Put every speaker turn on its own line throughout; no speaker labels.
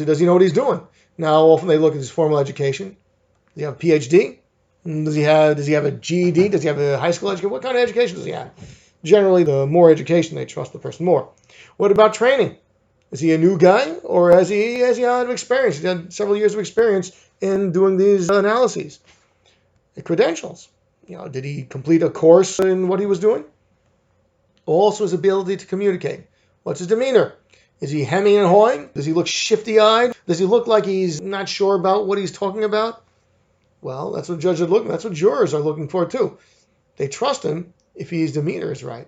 Does he know what he's doing? Now, often they look at his formal education. Does he have a PhD? Does he have a GED? Does he have a high school education? What kind of education does he have? Generally, the more education, they trust the person more. What about training? Is he a new guy, or has he had experience? He's had several years of experience in doing these analyses. The credentials. Did he complete a course in what he was doing? Also, his ability to communicate. What's his demeanor? Is he hemming and hawing? Does he look shifty-eyed? Does he look like he's not sure about what he's talking about? Well, that's what judges are looking. That's what jurors are looking for too. They trust him if his demeanor is right.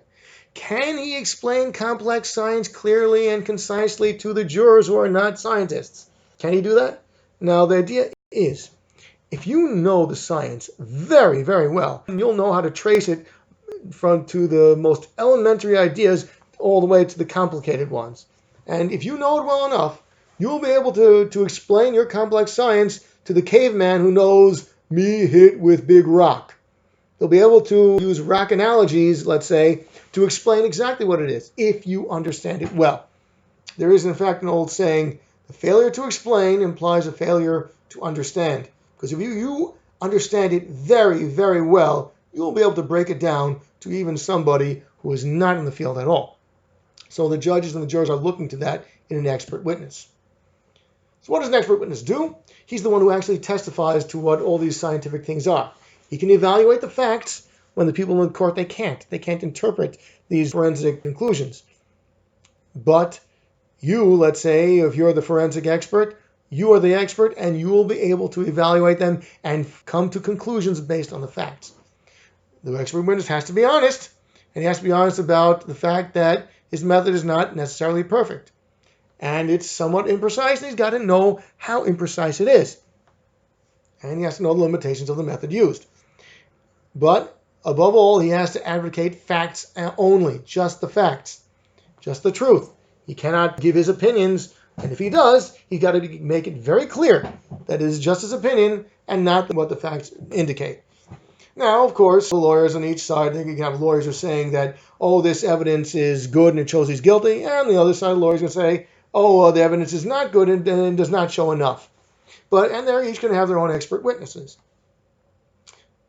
Can he explain complex science clearly and concisely to the jurors who are not scientists? Can he do that? Now, the idea is, if you know the science very, very well, you'll know how to trace it to the most elementary ideas all the way to the complicated ones. And if you know it well enough, you'll be able to explain your complex science to the caveman who knows me hit with big rock. They'll be able to use rock analogies, let's say, to explain exactly what it is, if you understand it well. There is, in fact, an old saying, the failure to explain implies a failure to understand. Because if you understand it very, very well, you'll be able to break it down to even somebody who is not in the field at all. So the judges and the jurors are looking to that in an expert witness. So what does an expert witness do? He's the one who actually testifies to what all these scientific things are. He can evaluate the facts when the people in the court, they can't. They can't interpret these forensic conclusions. But you, let's say, if you're the forensic expert, you are the expert, and you will be able to evaluate them and come to conclusions based on the facts. The expert witness has to be honest, and he has to be honest about the fact that his method is not necessarily perfect. And it's somewhat imprecise, and he's got to know how imprecise it is. And he has to know the limitations of the method used. But above all, he has to advocate facts only, just the facts, just the truth. He cannot give his opinions, and if he does, he's got to make it very clear that it is just his opinion and not what the facts indicate. Now, of course, the lawyers on each side, you can have lawyers who are saying that, oh, this evidence is good and it shows he's guilty, and the other side, the lawyers are going to say, oh, well, the evidence is not good and does not show enough. And they're each going to have their own expert witnesses.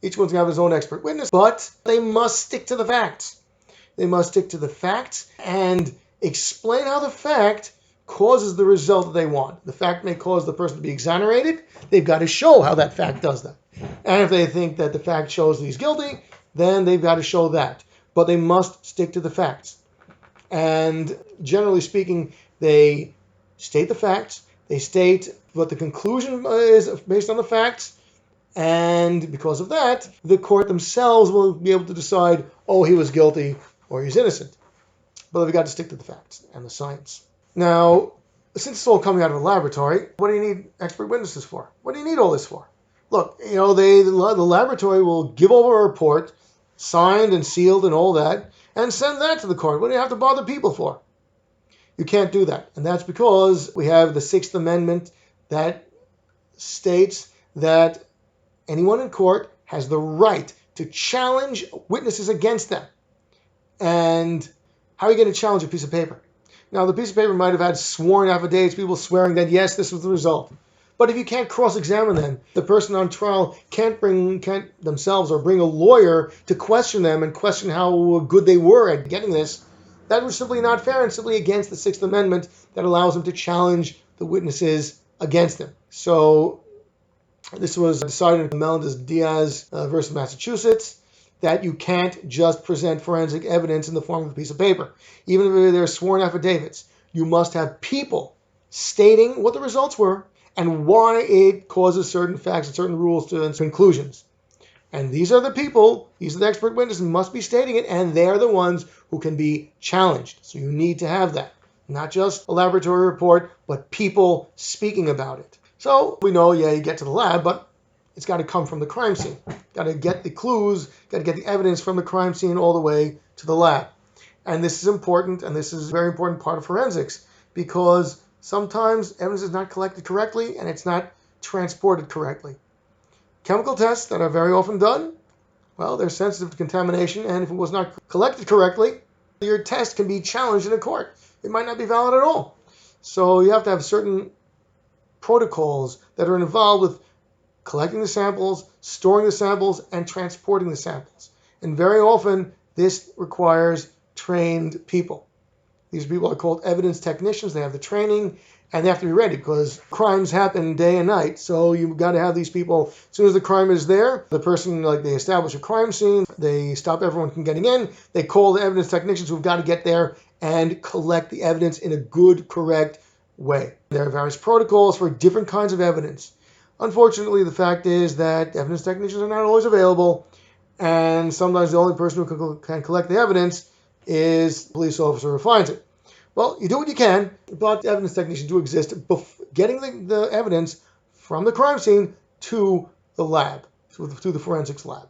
Each one's going to have his own expert witness, but they must stick to the facts. They must stick to the facts and explain how the fact causes the result that they want. The fact may cause the person to be exonerated. They've got to show how that fact does that. And if they think that the fact shows that he's guilty, then they've got to show that. But they must stick to the facts. And generally speaking, they state the facts. They state what the conclusion is based on the facts. And because of that, the court themselves will be able to decide, oh, he was guilty or he's innocent. But they've got to stick to the facts and the science. Now, since it's all coming out of a laboratory, what do you need expert witnesses for? What do you need all this for? Look, the laboratory will give over a report, signed and sealed and all that, and send that to the court. What do you have to bother people for? You can't do that. And that's because we have the Sixth Amendment that states that anyone in court has the right to challenge witnesses against them. And how are you going to challenge a piece of paper? Now, the piece of paper might have had sworn affidavits, people swearing that, yes, this was the result. But if you can't cross-examine them, the person on trial can't themselves or bring a lawyer to question them and question how good they were at getting this, that was simply not fair and simply against the Sixth Amendment that allows them to challenge the witnesses against them. So this was decided in Melendez-Diaz versus Massachusetts, that you can't just present forensic evidence in the form of a piece of paper. Even if they're sworn affidavits, you must have people stating what the results were and why it causes certain facts and certain rules and conclusions. And these are the people, these are the expert witnesses who must be stating it, and they're the ones who can be challenged. So you need to have that. Not just a laboratory report, but people speaking about it. So we know, you get to the lab, but it's got to come from the crime scene. Got to get the clues, got to get the evidence from the crime scene all the way to the lab. And this is important, and this is a very important part of forensics, because sometimes evidence is not collected correctly and it's not transported correctly. Chemical tests that are very often done, well, they're sensitive to contamination, and if it was not collected correctly, your test can be challenged in a court. It might not be valid at all. So you have to have certain protocols that are involved with collecting the samples, storing the samples, and transporting the samples. And very often, this requires trained people. These people are called evidence technicians. They have the training, and they have to be ready because crimes happen day and night. So you've got to have these people. As soon as the crime is there, the person, like, they establish a crime scene, they stop everyone from getting in, they call the evidence technicians who've got to get there and collect the evidence in a good, correct way. There are various protocols for different kinds of evidence. Unfortunately, the fact is that evidence technicians are not always available, and sometimes the only person who can collect the evidence is the police officer who finds it. Well, you do what you can, but evidence technicians do exist, getting the evidence from the crime scene to the lab, to the forensics lab.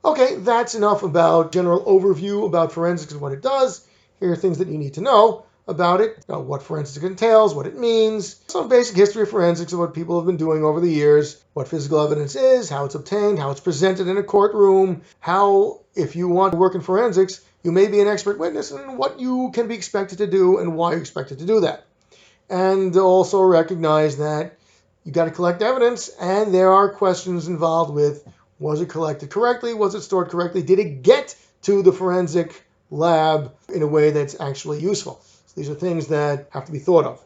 Okay, that's enough about general overview about forensics and what it does. Here are things that you need to know about it, what forensics entails, what it means, some basic history of forensics and what people have been doing over the years, what physical evidence is, how it's obtained, how it's presented in a courtroom, how, if you want to work in forensics, you may be an expert witness, and what you can be expected to do and why you're expected to do that. And also recognize that you got to collect evidence, and there are questions involved with, was it collected correctly? Was it stored correctly? Did it get to the forensic lab in a way that's actually useful? So these are things that have to be thought of.